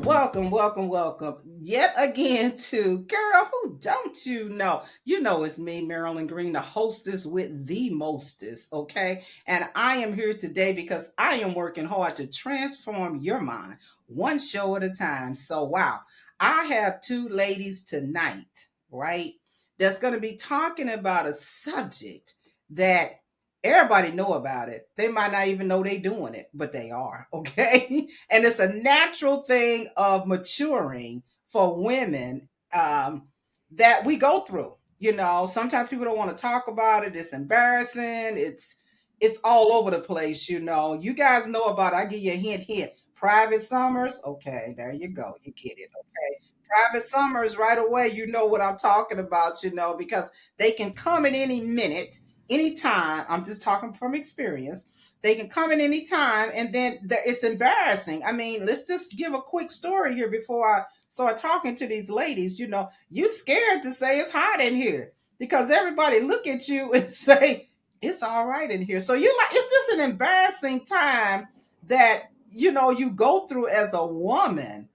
Welcome, welcome, welcome yet again to Girl Who Don't You Know? You know it's me, Marilyn Green, the hostess with the mostest, okay? And I am here today because I am working hard to transform your mind one show at a time. So, wow, I have two ladies tonight, right? That's going to be talking about a subject that everybody know about it. They might not even know they doing it, but they are, okay? And it's a natural thing of maturing for women that we go through. You know, sometimes people don't want to talk about it. It's embarrassing. It's all over the place. You know, you guys know about. I give you a hint. Private summers. Okay, there you go. You get it. Okay, private summers. Right away, you know what I'm talking about. You know, because they can come at any minute, anytime. I'm just talking from experience. They can come in any time, and then it's embarrassing. I mean, let's just give a quick story here before I start talking to these ladies. You know, you scared to say it's hot in here because everybody look at you and say it's all right in here. So you like it's just an embarrassing time that you go through as a woman.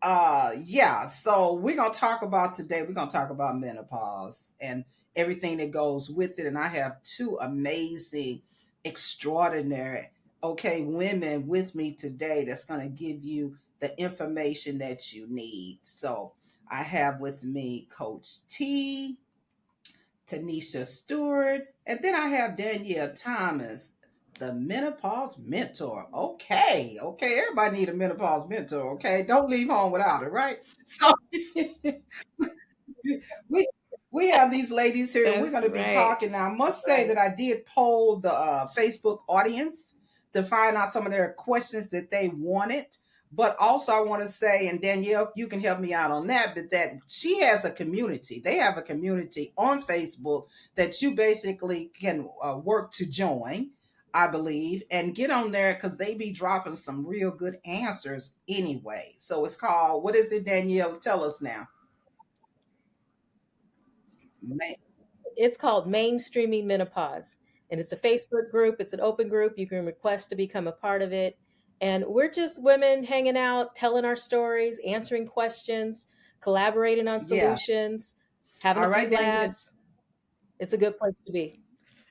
Yeah, so we're gonna talk about menopause and everything that goes with it. And I have two amazing, extraordinary, okay, women with me today that's gonna give you the information that you need. So I have with me Coach T, Tanisha Stewart, and then I have Danyale Thomas, the menopause mentor. Okay, okay, everybody need a menopause mentor. Okay, don't leave home without it, right? So we we have these ladies here, and we're That's going to be right. talking. Now, I must say that I did poll the Facebook audience to find out some of their questions that they wanted. But also, I want to say, and Danielle, you can help me out on that, but that she has a community. They have a community on Facebook that you basically can work to join, I believe, and get on there because they be dropping some real good answers anyway. So it's called, what is it, Danielle? Tell us now. Man, It's called Mainstreaming Menopause. And it's a Facebook group, it's an open group. You can request to become a part of it. And we're just women hanging out, telling our stories, answering questions, collaborating on yeah. solutions, having All a few right, Danielle. laughs. It's a good place to be.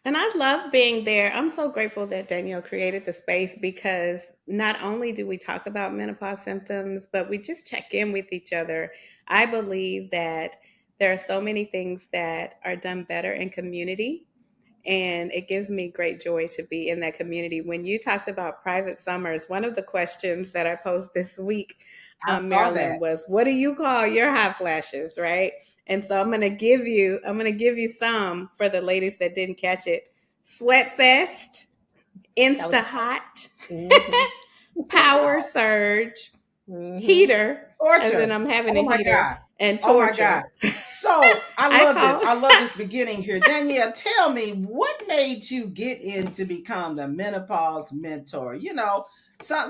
And I love being there. I'm so grateful that Danielle created the space because not only do we talk about menopause symptoms, but we just check in with each other. I believe that there are so many things that are done better in community, and it gives me great joy to be in that community. When you talked about private summers, one of the questions that I posed this week, I saw Marilyn, that. was, "What do you call your hot flashes?" Right? And so I'm gonna give you some for the ladies that didn't catch it. Sweat fest, That was insta hot, hmm power surge, hmm heater, as in Torture. I'm having Oh a my heater, God. and Oh my God. torture. So I I love this. call I love this beginning here. Danielle, tell me what made you get in to become the menopause mentor? So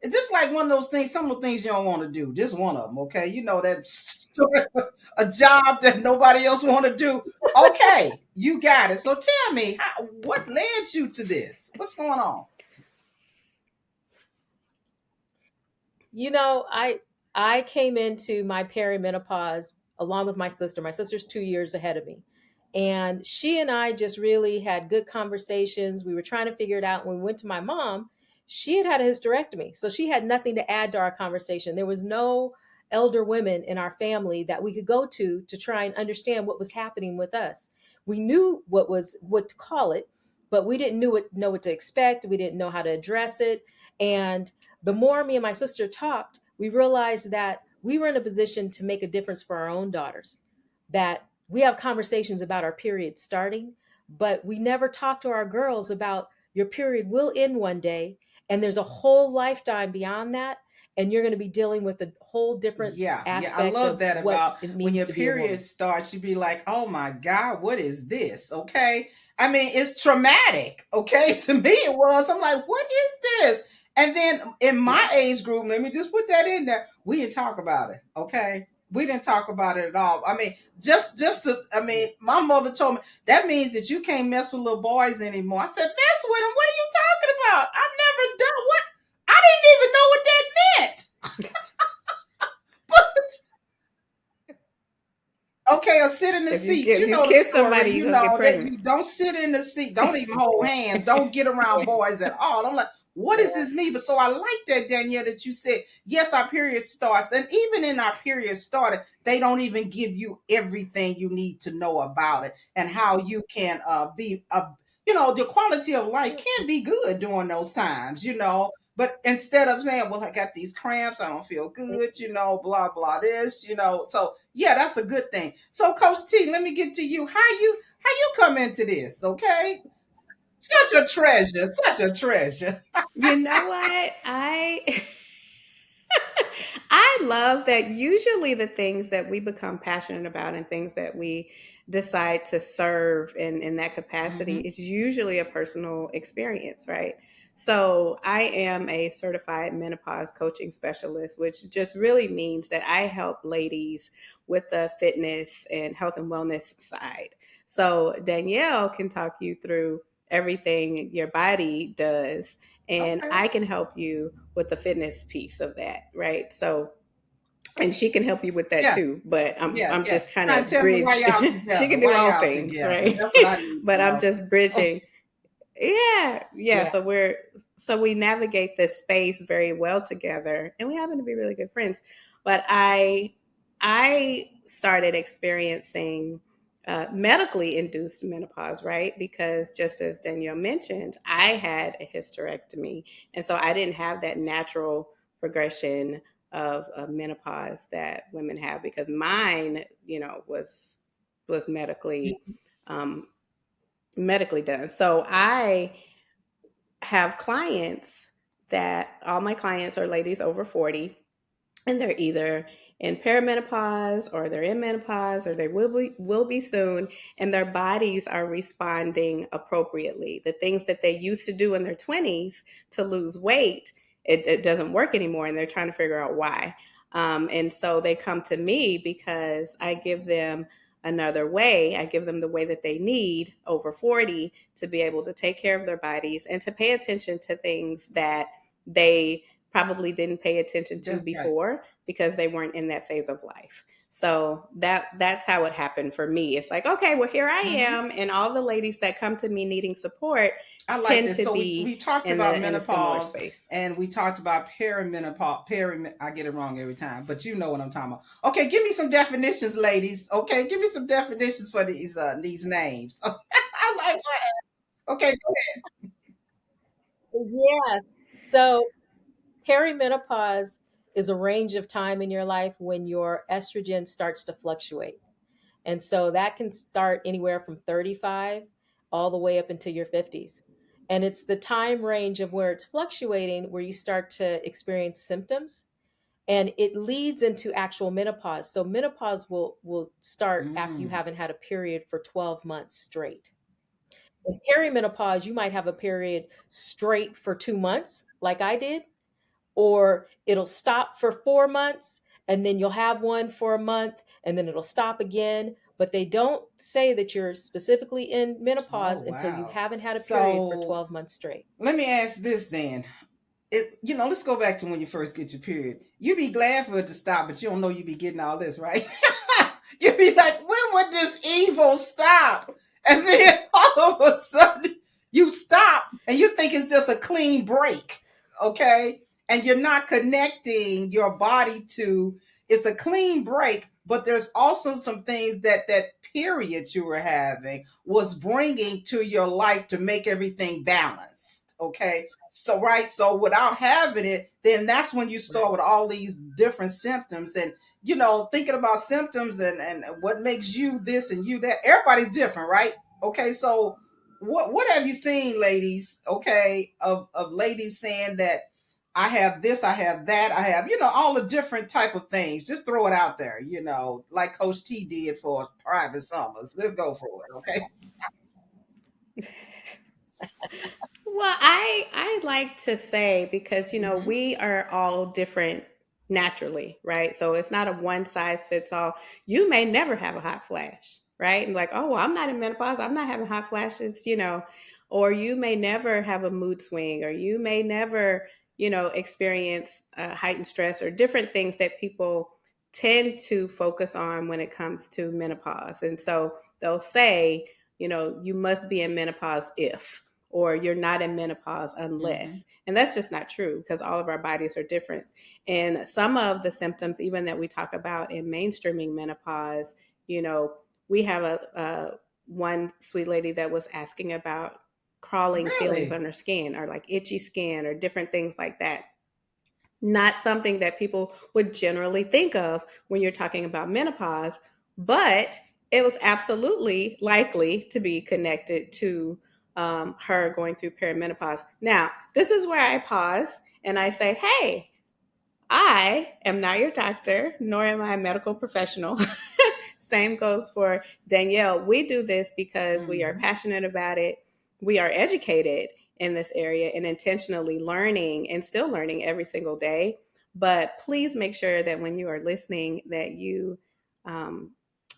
it's just like one of those things, some of the things you don't want to do. This one of them, okay? You know that a job that nobody else want to do. Okay, you got it. So tell me, what led you to this? What's going on? You know, I came into my perimenopause along with my sister. My sister's 2 years ahead of me. And she and I just really had good conversations. We were trying to figure it out. When we went to my mom, she had a hysterectomy. So she had nothing to add to our conversation. There was no elder women in our family that we could go to try and understand what was happening with us. We knew what to call it, but we didn't know what to expect. We didn't know how to address it. And the more me and my sister talked, we realized that we were in a position to make a difference for our own daughters. That we have conversations about our period starting, but we never talk to our girls about your period will end one day, and there's a whole lifetime beyond that, and you're going to be dealing with a whole different Yeah, I aspect love of that what about it when means your to be a period woman. starts, you be like, oh my God, what is this? Okay. I mean, it's traumatic. Okay. To me, it was. I'm like, what is this? And then in my age group, let me just put that in there. We didn't talk about it. Okay. We didn't talk about it at all. I mean, I mean, my mother told me that means that you can't mess with little boys anymore. I said, mess with them. What are you talking about? I've never done what? I didn't even know what that meant. Okay, or sit in the seat. if You you know the kiss story. somebody, you're You gonna get know that pregnant. you don't sit in the seat. Don't even hold hands. Don't get around Yeah. boys at all. I'm like, what does this mean? But so I like that, Danielle, that you said yes. Our period starts, and even in our period started, they don't even give you everything you need to know about it and how you can be you know, the quality of life can be good during those times. You know, but instead of saying, well, I got these cramps, I don't feel good, you know, blah, blah, this, you know. So yeah, that's a good thing. So Coach T, let me get to you. How you come into this, okay? Such a treasure, such a treasure. You know what? I love that usually the things that we become passionate about and things that we decide to serve in that capacity Mm-hmm. is usually a personal experience, right? So I am a certified menopause coaching specialist, which just really means that I help ladies with the fitness and health and wellness side. So Danielle can talk you through everything your body does, and Okay. I can help you with the fitness piece of that, right? So, and she can help you with that Yeah, too, but yeah, I'm yeah. just kind Now of tell me why bridge. y'all She together. can do Why all y'all things, together? right? That's what I need But to I'm know. just Oh, bridging. Yeah. Yeah. So we navigate this space very well together, and we happen to be really good friends. But I started experiencing medically induced menopause, right? Because just as Danielle mentioned, I had a hysterectomy, and so I didn't have that natural progression of menopause that women have, because mine, was um, medically done. So I have clients that all my clients are ladies over 40, and they're either in perimenopause or they're in menopause or they will be soon, and their bodies are responding appropriately. The things that they used to do in their 20s to lose weight, it doesn't work anymore, and they're trying to figure out why. And so they come to me because I give them another way. I give them the way that they need over 40 to be able to take care of their bodies and to pay attention to things that they probably didn't pay attention to that's right. before because they weren't in that phase of life. So that's how it happened for me. It's like, okay, well, here I Mm-hmm. am, and all the ladies that come to me needing support I like tend this. to So we be talked in about a similar menopause space. and we talked about perimenopause. I get it wrong every time, but you know what I'm talking about. Okay, give me some definitions, ladies. Okay, give me some definitions for these names. I'm like, what? Okay, go Yes. So perimenopause is a range of time in your life when your estrogen starts to fluctuate. And so that can start anywhere from 35 all the way up into your 50s. And it's the time range of where it's fluctuating where you start to experience symptoms, and it leads into actual menopause. So menopause will start after you ahead. haven't had a period for 12 months straight. In perimenopause, you might have a period straight for 2 months, like I did, or it'll stop for 4 months and then you'll have one for a month and then it'll stop again. But they don't say that you're specifically in Oh menopause until you wow. haven't had a period for So 12 months straight. let me ask this then. Let's go back to when you first get your period. You be glad for it to stop, but you don't know you be getting all this, right? You be like, when would this evil stop? And then all of a sudden you stop and you think it's just a clean break. Okay. And you're not connecting your body to it's a clean break, but there's also some things that period you were having was bringing to your life to make everything balanced. Okay. So, right. So, without having it, then that's when you Right. start with all these different symptoms. And thinking about symptoms and what makes you this and you that. Everybody's different, right? Okay, so what have you seen, ladies? Okay, of ladies saying that I have this, I have that, I have all the different type of things. Just throw it out there, like Coach T did for private summers. Let's go for it. Okay. Well, I like to say, because Mm-hmm. we are all different naturally, right? So it's not a one size fits all. You may never have a hot flash, right? And like, oh, well, I'm not in menopause, I'm not having hot flashes, or you may never have a mood swing, or you may never, experience heightened stress or different things that people tend to focus on when it comes to menopause. And so they'll say, you must be in menopause if, or you're not in menopause Mm-hmm. unless. And that's just not true because all of our bodies are different. And some of the symptoms, even that we talk about in mainstreaming menopause, you know, we have a one sweet lady that was asking about crawling feelings Really? on her skin or like itchy skin or different things like that. Not something that people would generally think of when you're talking about menopause, but it was absolutely likely to be connected to her going through perimenopause. Now, this is where I pause and I say, hey, I am not your doctor, nor am I a medical professional. Same goes for Danyale. We do this because we are Mm-hmm. passionate about it. We are educated in this area and intentionally learning and still learning every single day. But please make sure that when you are listening, that you um,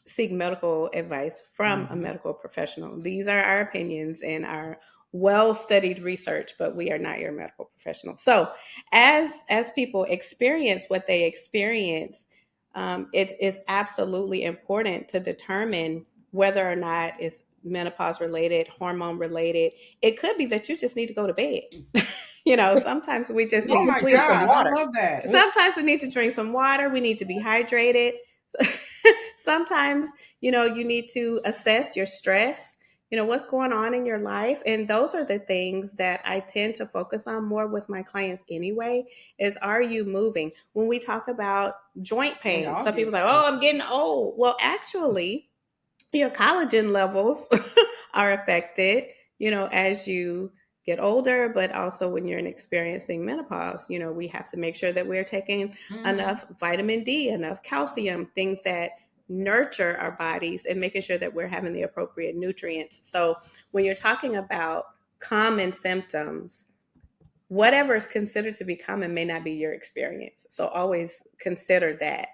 seek medical advice from a Mm-hmm. medical professional. These are our opinions and our well-studied research, but we are not your medical professional. So, as people experience what they experience, it is absolutely important to determine whether or not it's menopause related, hormone related. It could be that you just need to go to bed. Sometimes we just Oh need my Maybe some sleep. God, I water. love that. Sometimes we need to drink some water. We need to be hydrated. Sometimes, you need to assess your stress, what's going on in your life. And those are the things that I tend to focus on more with my clients anyway, is are you moving? When we talk about joint We pain, all some get people say, oh, I'm getting old. Well, actually, your collagen levels are affected, as you get older, but also when you're experiencing menopause, we have to make sure that we're taking mm-hmm. enough vitamin D, enough calcium, things that nurture our bodies and making sure that we're having the appropriate nutrients. So when you're talking about common symptoms, whatever is considered to be common may not be your experience. So always consider that.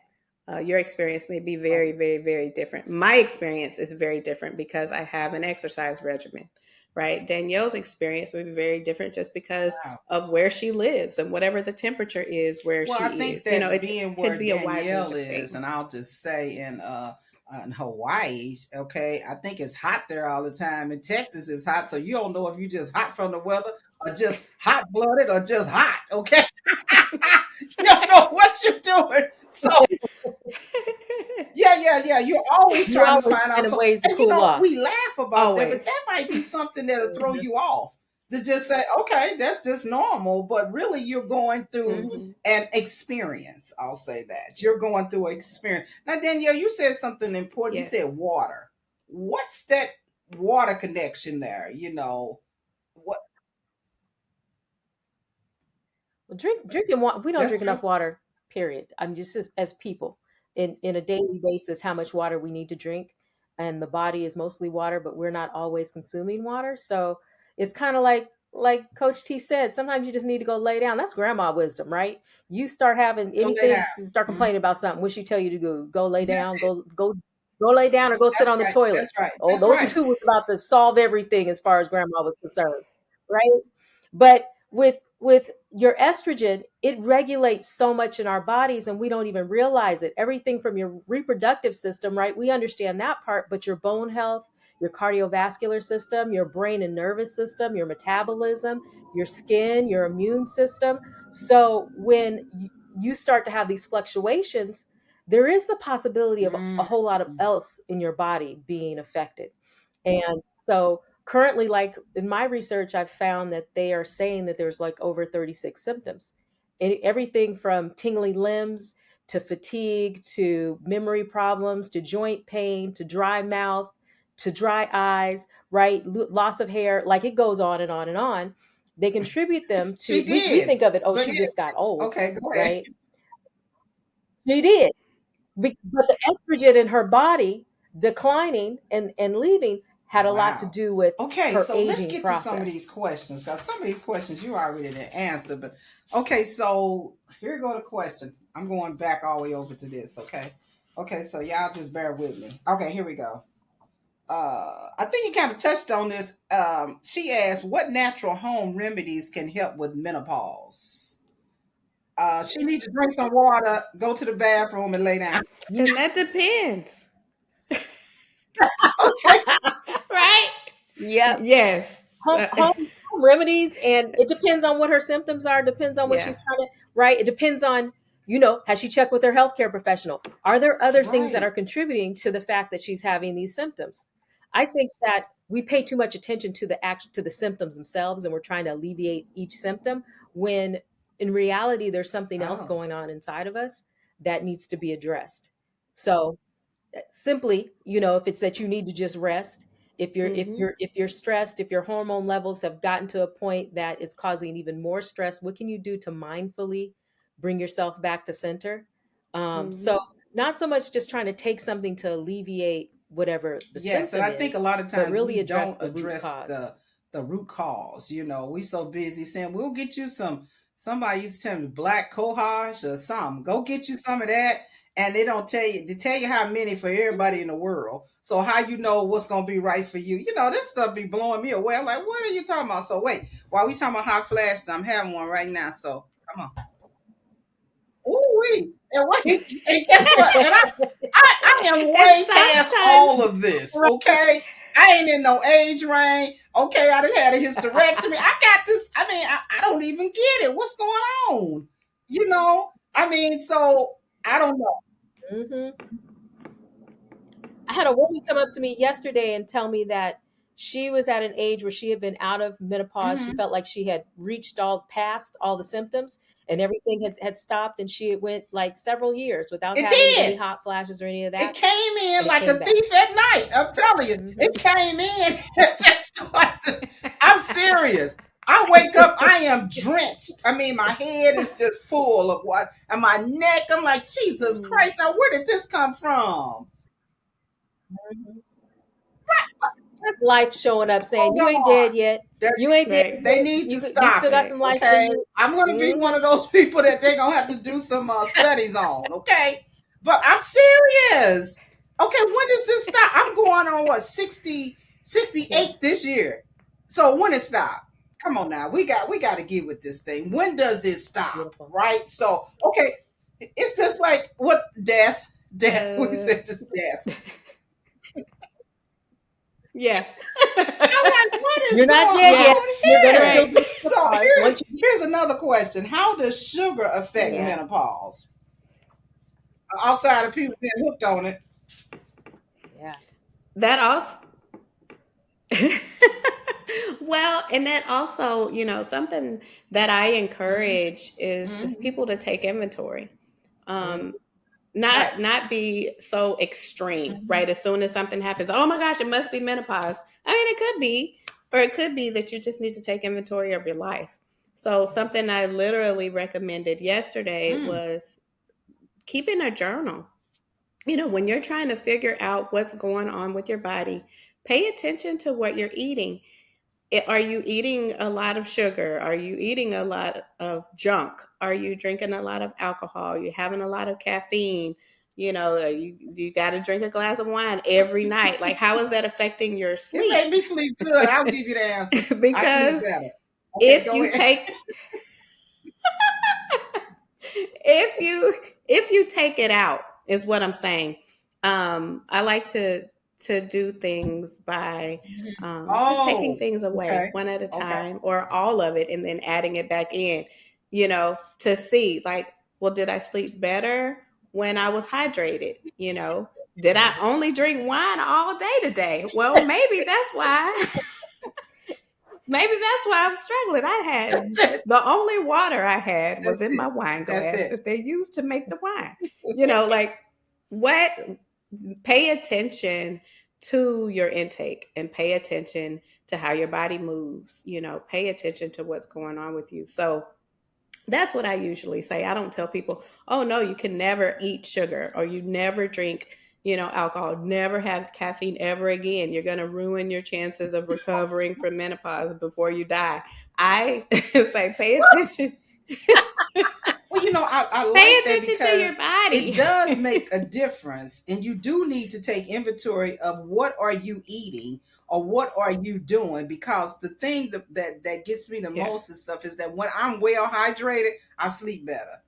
Your experience may be very, very, very different. My experience is very different because I have an exercise regimen, right? Danielle's experience may be very different just because Wow. of where she lives and whatever the temperature is where Well, I she think is. that It being could where be a wide range Danielle of is, and things. I'll just say in Hawaii, okay, I think it's hot there all the time. In Texas, it's hot, so you don't know if you're just hot from the weather or just hot blooded or just hot. Okay, you don't know what you're doing. So yeah, yeah, yeah. You're always You're trying to always find out. finding So, ways to and cool off. we laugh about that, but Always. that might be something that'll throw Mhm. you off to just say, okay, that's just normal. But really, you're going through Hmm. an experience. I'll say that. You're going through an experience. Now, Danielle, you said something important. You Yes. said water. What's that water connection there? What? Well, drinking water. We don't That's drink true. enough water. Period. I'm just as people in a daily basis, how much water we need to drink, and the body is mostly water, but we're not always consuming water. So it's kind of like Coach T said. Sometimes you just need to go lay down. That's grandma wisdom, right? You start having Go lay anything, down. start Mhm. complaining about something. What she tell you to go lay That's down, it. go lay down, or go sit That's on the right. toilet. That's right. Oh, That's those right. two was about to solve everything as far as grandma was concerned, right? But with your estrogen, it regulates so much in our bodies and we don't even realize it. Everything from your reproductive system, right? We understand that part, but your bone health, your cardiovascular system, your brain and nervous system, your metabolism, your skin, your immune system. So when you start to have these fluctuations, there is the possibility of a Mm. whole lot of else in your body being affected. And so currently, like in my research, I've found that they are saying that there's like over 36 symptoms. Everything from tingling limbs to fatigue to memory problems to joint pain to dry mouth to dry eyes, right? Loss of hair, like it goes on and on and on. They contribute them to, She we did. think of it, oh, But she just got old, okay, go ahead. right? She did. But the estrogen in her body declining and leaving had a lot to Wow. do with Okay, her so let's aging get to some of process. these questions because some of these questions you already didn't answer. But okay, so here go the question. I'm going back all the way over to this. Okay, okay, so y'all just bear with me. Okay, here we go. I think you kind of touched on this. She asked, "What natural home remedies can help with menopause?" She needs to drink some water, go to the bathroom, and lay down. You And that depends, Okay. right? Yep. Yes. Home remedies, and it depends on what her symptoms are, depends on what Yeah. she's trying to, right? It depends on, has she checked with her healthcare professional? Are there other things that Right. are contributing to the fact that she's having these symptoms? I think that we pay too much attention to the symptoms themselves, and we're trying to alleviate each symptom when in reality there's something else Oh. going on inside of us that needs to be addressed. So simply, if it's that you need to just rest, Hmm. if you're stressed, if your hormone levels have gotten to a point that is causing even more stress, what can you do to mindfully bring yourself back to center? So Hmm. not so much just trying to take something to alleviate whatever the Yes, and symptom I think a is, lot of but times we really address don't the root address cause. the root cause. We so busy saying we'll get you some. Somebody used to tell me black cohosh or something. Go get you some of that, and they don't tell you. They tell you how many for everybody in the world. So how you know what's gonna be right for you? This stuff be blowing me away. I'm like, what are you talking about? So wait, while we talking about hot flashes, I'm having one right now. So come on. Ooh wee. And wait, and guess what? I am And way past all sometimes, of this. Okay. I ain't in no age range. Okay, I done had a hysterectomy. I got this. I mean, I don't even get it. What's going on? I mean, so I don't know. Hmm. I had a woman come up to me yesterday and tell me that she was at an age where she had been out of menopause. She Mhm. felt like she had reached all past all the symptoms and everything had stopped, and she went like several years without It having any did. hot flashes or any of It that, came in and it like a came back. thief at night. I'm telling you, Hmm. it came in. It just started. I'm serious. I wake up, I am drenched. I mean, my head is just full of what, and my neck. I'm like, Jesus mm, Christ! Now, where did this come from? Hmm. That's life showing up Oh saying, "You ain't dead Lord, yet. they You ain't dead right, they yet. need to You stop still got it. some life in Okay, you." I'm gonna be one Hmm. of those people that they're gonna have to do some studies on. Okay, but I'm serious. Okay, when does this stop? I'm going on what 68 yeah, this year. So when it stop? Come on now, we got to get with this thing. When does it stop? Beautiful. Right? So okay, it's just like what death. We uh, said just death. yeah, I'm like, what is You're going not dead yeah, yet. on You're gonna still right, here? be So menopause once you get. here's another question: how does sugar affect yeah. Yeah, menopause? Outside of people being hooked on it, yeah. That also, well, and that also, something that I hmm encourage is hmm people to take inventory. Mm. Um, right? not be so extreme, hmm right? As soon as something happens, oh my gosh, it must be menopause. I mean, it could be, or it could be that you just need to take inventory of your life. So something I literally recommended yesterday Mm. was keeping a journal. When you're trying to figure out what's going on with your body, pay attention to what you're eating. Are you eating a lot of sugar? Are you eating a lot of junk? Are you drinking a lot of alcohol? Are you having a lot of caffeine? You got to drink a glass of wine every night. Like, how is that affecting your It made sleep? me sleep good. I'll give you the answer. I sleep Because better. Okay, if go you ahead. take if you take it out, is what I'm saying. I like to do things by just taking Oh, things away okay, one at a okay. time, or all of it, and then adding it back in. To see, like, well, did I sleep better when I was hydrated? Did I only drink wine all day today? Well, maybe that's why. Maybe that's why I'm struggling. I had That's it. the only water I had That's was in it. my wine That's glass it. that they used to make the wine. Like, what? Pay attention to your intake, and pay attention to how your body moves. Pay attention to what's going on with you. So that's what I usually say. I don't tell people, oh no, you can never eat sugar, or you never drink, alcohol, never have caffeine ever again. You're going to ruin your chances of recovering from menopause before you die. I say, pay attention. Well, I Pay like that attention to your because it does body. make a difference, and you do need to take inventory of what are you eating or what are you doing. Because the thing that gets me the Yeah. most and stuff is that when I'm well hydrated, I sleep better.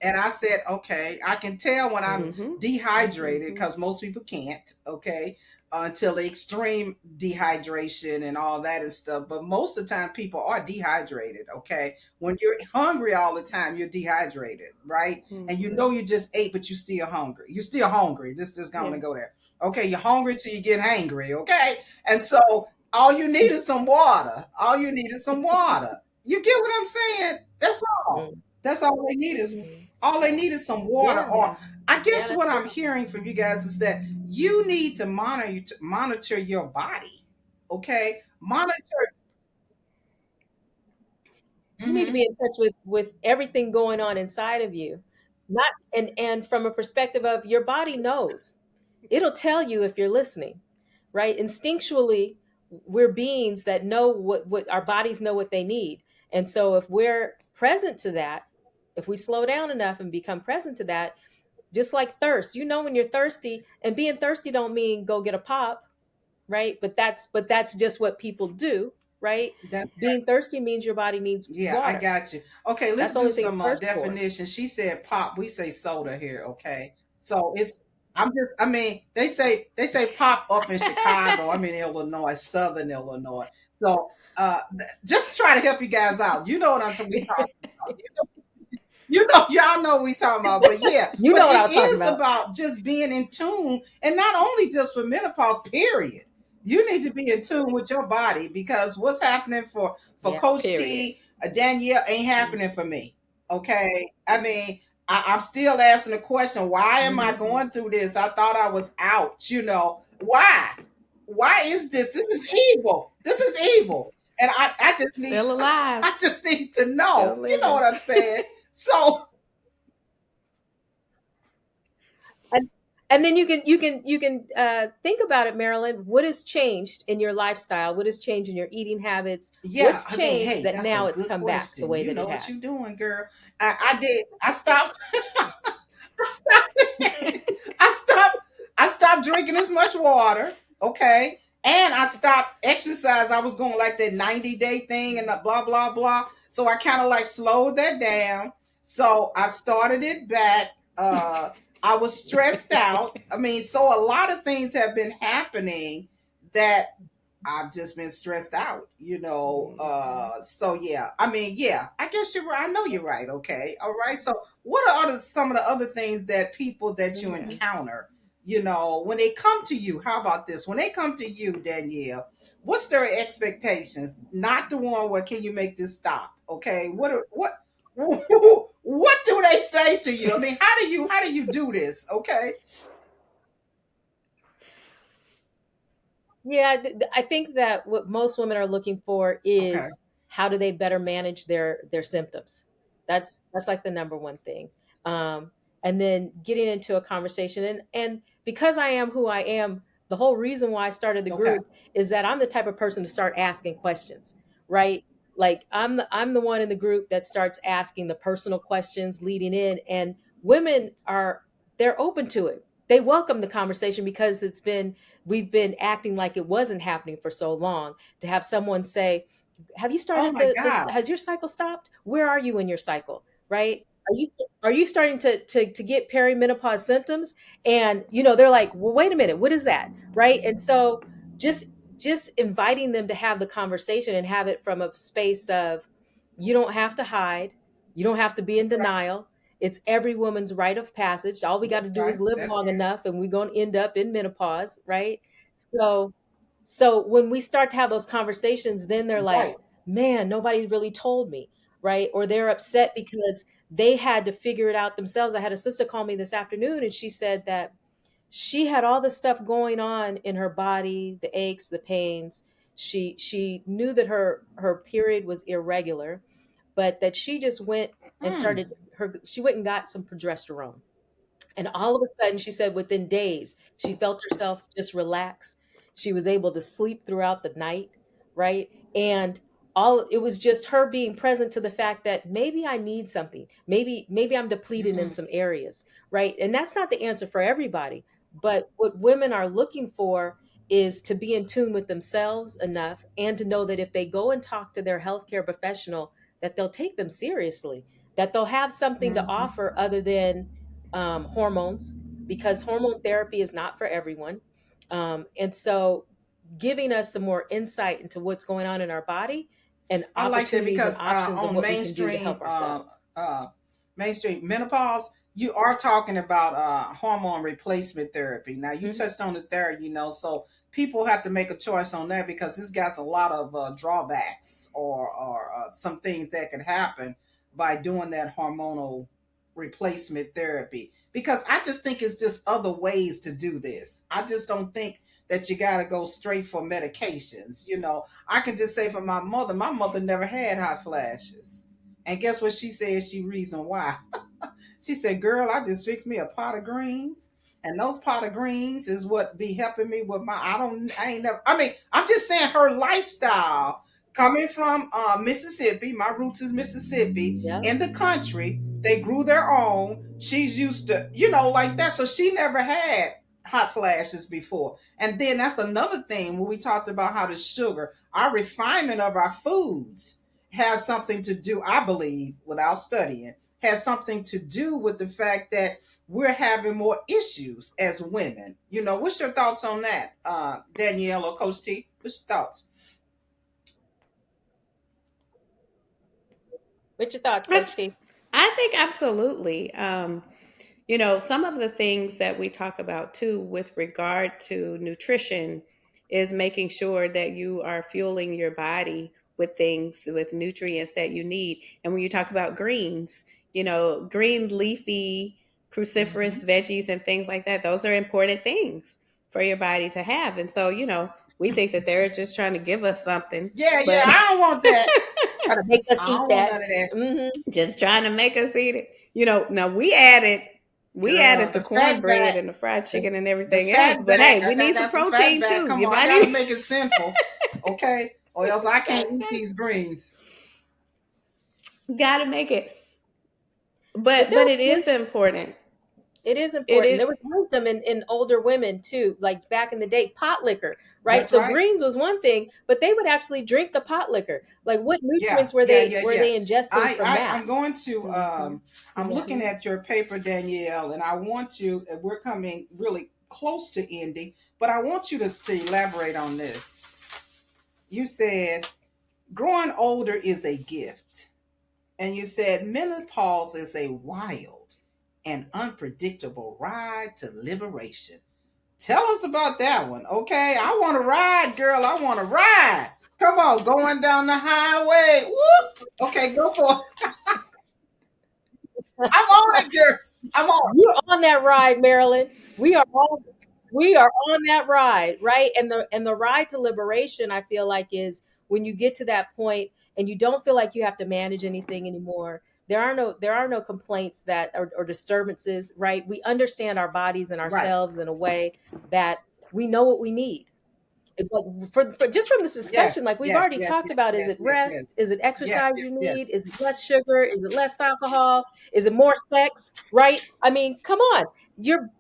And I said, okay, I can tell when I'm Mm-hmm. dehydrated Mm-hmm. because most people can't, okay, until the extreme dehydration and all that and stuff. But most of the time, people are dehydrated, okay? When you're hungry all the time, you're dehydrated, right? And you Mm-hmm. know you just ate, but you're still hungry. You're still hungry. This is going to Yeah. go there. Okay, you're hungry till you get hangry, okay? And so all you need is some water. All you need is some water. You get what I'm saying? That's all. Mm, That's mm. all they need is some water. Yeah, Or Yeah. I yeah, guess that's what I'm it. hearing from you guys is that you need to monitor your body. Okay? Monitor. You need to Mm-hmm. be in touch with everything going on inside of you. Not and from a perspective of your body knows. It'll tell you if you're listening, right? Instinctually, we're beings that know what our bodies know what they need. And so if we're present to that, if we slow down enough and become present to that, just like thirst, you know when you're thirsty, and being thirsty don't mean go get a pop, right? But that's just what people do, right? That, Being thirsty means your body needs yeah, I water. got you. Okay, let's That's the do only thing it some thirsts for. definition. She said pop. We say soda here. Okay, so it's. I'm just. I mean, they say pop up in Chicago. I mean Illinois, Southern Illinois. So just to try to help you guys out. You know what we talking about. Y'all know what we talking about. But yeah, You but know what I it was talking is about. about just being in tune, and not only just for menopause. Period. You need to be in tune with your body because what's happening for Yeah, Coach period. T, Danielle ain't happening for me. Okay, I mean. I'm still asking the question, why am I Mm-hmm. going through this? I thought I was out, Why? Why is this? This is evil. This is evil. And I just need Still alive. I just need to Still know. You know what living. I'm saying? So and and then you can think about it, Marilyn. What has changed in your lifestyle? What has changed in your eating habits? yeah, What's I mean, changed hey, that that's a now it's good come back the question. way You that it know what you're has? doing, girl. I did. I stopped. I stopped. I stopped. I stopped drinking as much water. Okay. And I stopped exercise. I was going like that 90-day thing and the blah, blah, blah. So I kind of like slowed that down. So I started it back. I was stressed out. I mean, so a lot of things have been happening that I've just been stressed out. Mhm. So yeah, I mean, yeah, I guess you're right. I know you're right. Okay. All right. So what are some of the other things that people that you Yeah. encounter, when they come to you? How about this? When they come to you, Danielle, what's their expectations? Not the one where can you make this stop? Okay. What do they say to you? I mean, how do you do this? Okay. Yeah, I think that what most women are looking for Okay. is how do they better manage their symptoms. That's like the number one thing. Um, and then getting into a conversation, and because I am who I am, the whole reason why I started the Okay. group is that I'm the type of person to start asking questions, right? Like I'm the one in the group that starts asking the personal questions leading in, and women are they're open to it. They welcome the conversation because we've been acting like it wasn't happening for so long. To have someone say, have you Oh started my this, God. has your cycle stopped? Where are you in your cycle? Right? Are you starting to get perimenopause symptoms? And they're like, well, wait a minute, what is that? Right? And so just just inviting them to have the conversation and have it from a space of, you don't have to hide, you don't have to be in That's right. denial. It's every woman's rite of passage. All we got That's to do right. is live That's long right. enough and we're going to end up in menopause, right? So so when we start to have those conversations, then they're like, Right. man, nobody really told me, right? Or they're upset because they had to figure it out themselves. I had a sister call me this afternoon and she said that she had all this stuff going on in her body, the aches, the pains. She knew that her period was irregular, but that she just went and Mm. she went and got some progesterone. And all of a sudden, she said within days, she felt herself just relax. She was able to sleep throughout the night, right? And all it was just her being present to the fact that maybe I need something. Maybe I'm depleted in Mhm. some areas, right? And that's not the answer for everybody. But what women are looking for is to be in tune with themselves enough and to know that if they go and talk to their healthcare professional, that they'll take them seriously. that they'll have something to Hmm. offer other than hormones, because hormone therapy is not for everyone. And so, giving us some more insight into what's going on in our body and I like that opportunities and because options of on what we can do to help ourselves. mainstream menopause, you are talking about hormone replacement therapy. Now you Hmm. touched on it there, so people have to make a choice on that because this got a lot of drawbacks or some things that could happen by doing that hormonal replacement therapy. Because I just think it's just other ways to do this. I just don't think that you got to go straight for medications. I can just say for my mother never had hot flashes. And guess what she said? She reason why. She said, "Girl, I just fixed me a pot of greens, and those pot of greens is what be helping me with my. I ain't never. I mean, I'm just saying her lifestyle coming from Mississippi. My roots is Mississippi Yeah. in the country. They grew their own. She's used to, like that. So she never had hot flashes before. And then that's another thing when we talked about how the sugar, our refinement of our foods has something to do, I believe, without studying, has something to do with the fact that we're having more issues as women. What's your thoughts on that, Danielle or Coach T? What's your thoughts? What's your thoughts, I, Coach T? I think absolutely. Some of the things that we talk about too with regard to nutrition is making sure that you are fueling your body with things, with nutrients that you need. And when you talk about greens, green leafy Mm-hmm. cruciferous veggies and things like that, those are important things for your body to have. And so, we think that they're just trying to give us something, Yeah, yeah, but I don't want that. Trying to make us I eat don't want that. none of that. Hmm. just trying to make us eat it. Now we Girl, added the the fat back, cornbread and the fried the, chicken and the everything else, fat but back, hey, we I need some got some fat protein back. too. Come Your on, I gotta body make it sinful, okay? Or else I can't eat gotta, these greens. gotta make it. But But there it was is important. It is It important. is There was wisdom in older women too, like back in the day, pot liquor, right? That's So right. greens was one thing, but they would actually drink the pot liquor. Like, what Yeah, nutrients yeah, yeah, were yeah. they ingesting from that? I'm going to hmm I'm looking Hmm. at your paper, Danielle, and I want you. We're coming really close to ending, but I want you to elaborate on this. You said growing older is a gift, and you said menopause is a wild and unpredictable ride to liberation. Tell us about that one, okay? I want to ride, girl. I want to ride. Come on, going down the highway. Whoop. Okay, go for it. I'm on it, girl. I'm on it. You're on that ride, Marilyn. We are on that ride, right? And the ride to liberation, I feel like, is when you get to that point and you don't feel like you have to manage anything anymore. There are no complaints that or disturbances, right? We understand our bodies and Right. ourselves in a way that we know what we need. But for just from this discussion, Yes, like we've yes, already yes, talked yes, about, is yes, it yes, rest? yes. Is it Yes, exercise yes, you yes. need? Is it less sugar? Is it less alcohol? Is it more sex? Right? I mean, come on.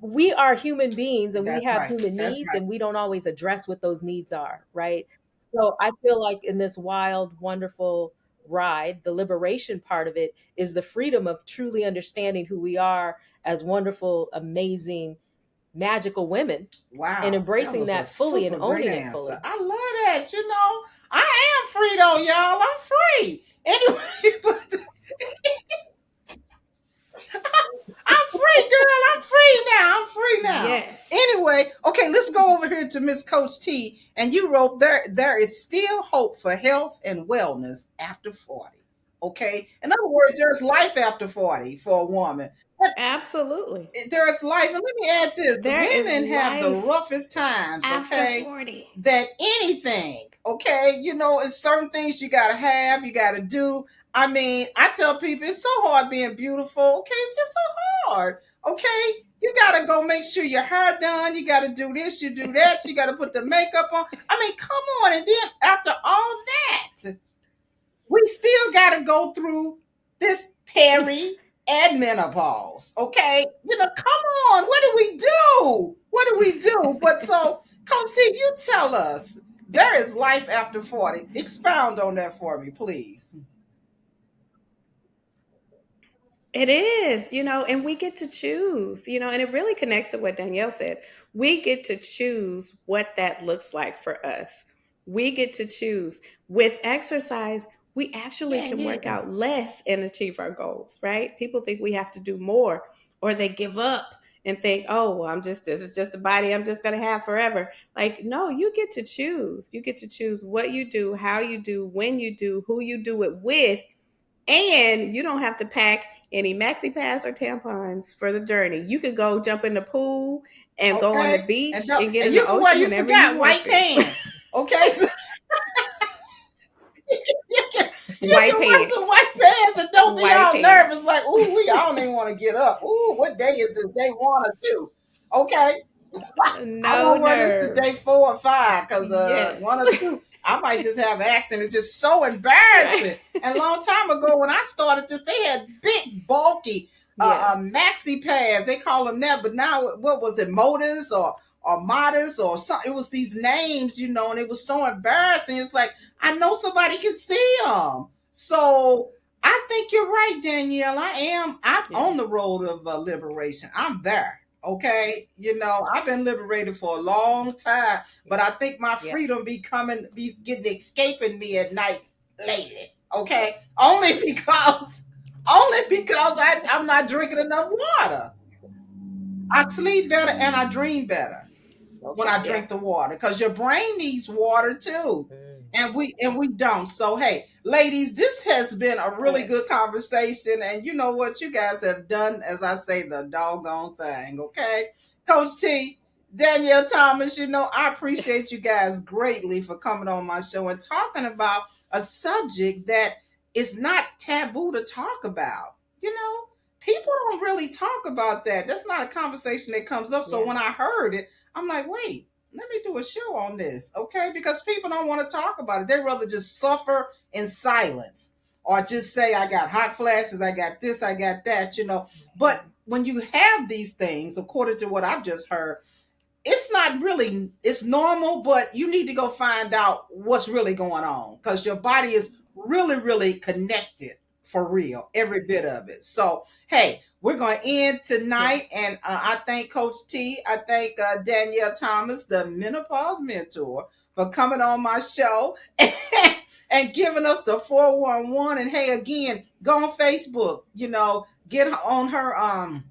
We are human beings and we That's have right. human That's needs, right. and we don't always address what those needs are, right? So I feel like in this wild, wonderful ride, the liberation part of it is the freedom of truly understanding who we are as wonderful, amazing, magical women, and Wow, that embracing was a that fully and super great owning it answer. fully. I love that. I am free though, y'all. I'm free. Anyway, but I'm free, girl. I'm free now. I'm free now. yes, Anyway, okay, let's go over here to Miss Coach T. And you wrote there is still hope for health and wellness after 40. Okay? In other words, there's life after 40 for a woman. absolutely. There's life. And let me add this: There is women have the life roughest times, after okay? 40. That anything, okay? It's certain things you gotta have, you gotta do. I mean, I tell people it's so hard being beautiful, okay? It's just so hard, okay? You gotta go make sure your hair done, you gotta do this, you do that, you gotta put the makeup on. I mean, come on. And then after all that, we still got to go through this peri and menopause. Okay, come on. What do we do? What do we do? But so, Coach T, you tell us there is life after 40. Expound on that for me, please. It is, and we get to choose, and it really connects to what Danielle said. We get to choose what that looks like for us. We get to choose. With exercise, we actually Yeah, can work yeah. out less and achieve our goals, right? People think we have to do more, or they give up and think, oh, well, this is just the body I'm just going to have forever. Like, no, you get to choose. You get to choose what you do, how you do, when you do, who you do it with, and you don't have to pack any maxi pads or tampons for the journey. You could go jump in the pool and go on the Okay. And beach no, and get and in the you can wear, ocean you whenever you forgot want white to. pants. Okay. So you White can wear some pants. white pants and don't be White all nervous like, pants. ooh, I don't even want to get up. Ooh, what day is it? Day 1 or 2. Okay. I No won't wear this to day nerves. 4 or 5 because Yes. 1 or 2, I might just have an accident. It's just so Right. embarrassing. And a long time ago when I started this, they had big, bulky Yes. maxi pads. They call them that, but now what was it, Modus or Modus or something? It was these names, and it was so embarrassing. It's like I know somebody can see them. So I think you're right, Danielle. I'm Yeah. on the road of liberation. I'm there. Okay. I've been liberated for a long time, but Yeah. I think my Yeah. freedom be getting escaping me at night lately. Okay. Only because I'm not drinking enough water. I sleep better and I dream better when Okay. I Yeah. drink the water because your brain needs water too. Mm. And we don't. So hey, ladies, this has been a really good Yes. conversation. And you know what? You guys have done, as I say, the doggone thing. Okay. Coach T, Danielle Thomas, I appreciate you guys greatly for coming on my show and talking about a subject that is not taboo to talk about. You know, people don't really talk about that. That's not a conversation that comes up. So Yeah. when I heard it, I'm like, wait, let me do a show on this, okay? Because people don't want to talk about it. They rather just suffer in silence or just say, I got hot flashes, I got this, I got that. But when you have these things, according to what I've just heard, it's not really, it's normal, but you need to go find out what's really going on because your body is really, really connected for real, every bit of it. So hey, we're going to end Yeah. tonight, and I thank Coach T, I thank Danielle Thomas, the menopause mentor, for coming on my show and giving us the 411. And hey, again, go on Facebook, get on her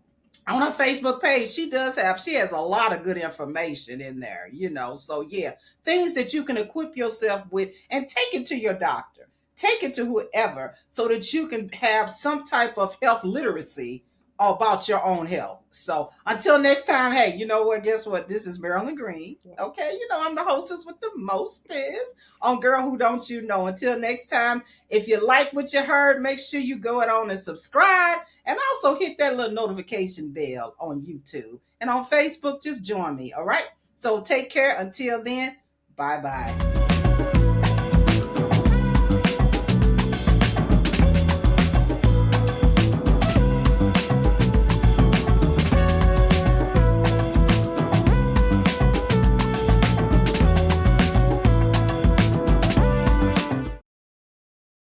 Facebook page. She has a lot of good information in there. So yeah, things that you can equip yourself with and take it to your doctor, take it to whoever, so that you can have some type of health literacy about your own health. So until next time, hey, you know what? Guess what? This is Marilyn Green. Yeah. Okay, I'm the hostess with the mostest on Girl Who Don't You Know. Until next time, if you like what you heard, make sure you go on and subscribe, and also hit that little notification bell on YouTube. And on Facebook, just join me. All right. So take care. Until then, bye bye.